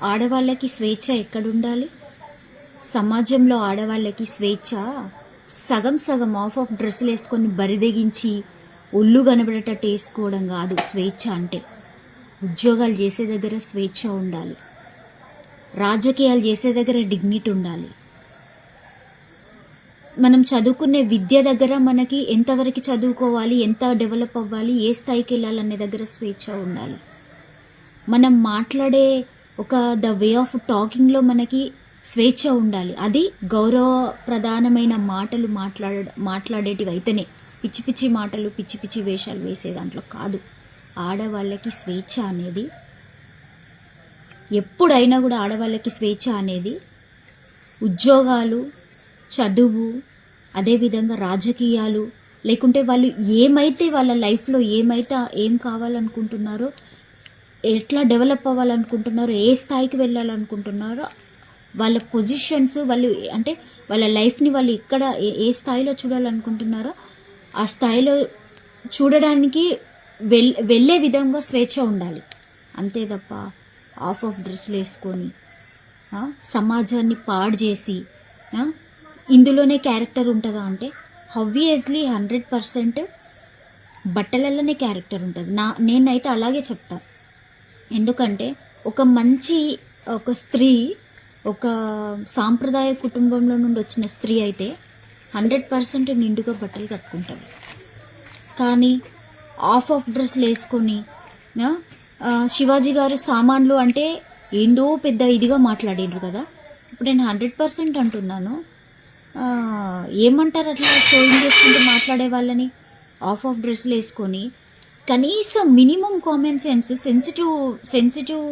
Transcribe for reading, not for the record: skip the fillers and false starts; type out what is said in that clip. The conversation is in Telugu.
ఆడవాళ్ళకి స్వేచ్ఛ ఎక్కడుండాలి? సమాజంలో ఆడవాళ్ళకి స్వేచ్ఛ సగం సగం ఆఫ్ డ్రెస్సులు వేసుకొని బరిదెగించి ఒళ్ళు కనబడేటట్టు వేసుకోవడం కాదు స్వేచ్ఛ అంటే. ఉద్యోగాలు చేసే దగ్గర స్వేచ్ఛ ఉండాలి, రాజకీయాలు చేసే దగ్గర డిగ్నిటీ ఉండాలి. మనం చదువుకునే విద్య దగ్గర మనకి ఎంతవరకు చదువుకోవాలి, ఎంత డెవలప్ అవ్వాలి, ఏ స్థాయికి వెళ్ళాలనే దగ్గర స్వేచ్ఛ ఉండాలి. మనం మాట్లాడే ద వే ఆఫ్ టాకింగ్లో మనకి స్వేచ్ఛ ఉండాలి. అది గౌరవప్రధానమైన మాటలు మాట్లాడేటివి అయితేనే, పిచ్చి పిచ్చి మాటలు పిచ్చి పిచ్చి వేషాలు వేసే దాంట్లో కాదు. ఆడవాళ్ళకి స్వేచ్ఛ అనేది ఎప్పుడైనా కూడా ఆడవాళ్ళకి స్వేచ్ఛ అనేది ఉద్యోగాలు, చదువు, అదేవిధంగా రాజకీయాలు, లేకుంటే వాళ్ళు ఏమైతే వాళ్ళ లైఫ్లో ఏం కావాలనుకుంటున్నారో, ఎట్లా డెవలప్ అవ్వాలనుకుంటున్నారో, ఏ స్థాయికి వెళ్ళాలనుకుంటున్నారో, వాళ్ళ పొజిషన్స్, వాళ్ళు అంటే వాళ్ళ లైఫ్ని వాళ్ళు ఎక్కడ ఏ స్థాయిలో చూడాలనుకుంటున్నారో ఆ స్థాయిలో చూడడానికి వెళ్ళే విధంగా స్వేచ్ఛ ఉండాలి. అంతే తప్ప ఆఫ్ డ్రెస్సులు వేసుకొని సమాజాన్ని పాడు చేసి ఇందులోనే క్యారెక్టర్ ఉంటుందా అంటే ఆబ్వియస్లీ 100% బట్టలలోనే క్యారెక్టర్ ఉంటుంది. నేనైతే అలాగే చెప్తాను. ఎందుకంటే ఒక స్త్రీ ఒక సాంప్రదాయ కుటుంబంలో నుండి వచ్చిన స్త్రీ అయితే 100% నిండుగా బట్టలు కట్టుకుంటుంది. కానీ ఆఫ్ డ్రెస్సులు వేసుకొని శివాజీ గారు సామాన్లు అంటే ఏందో పెద్ద ఇదిగా మాట్లాడిండ్రు కదా. ఇప్పుడు నేను 100% అంటున్నాను. ఏమంటారు అట్లా షోయింగ్ చేసుకుంటూ మాట్లాడే వాళ్ళని? ఆఫ్ డ్రెస్సులు వేసుకొని కనీసం మినిమం కామన్ సెన్స్, సెన్సిటివ్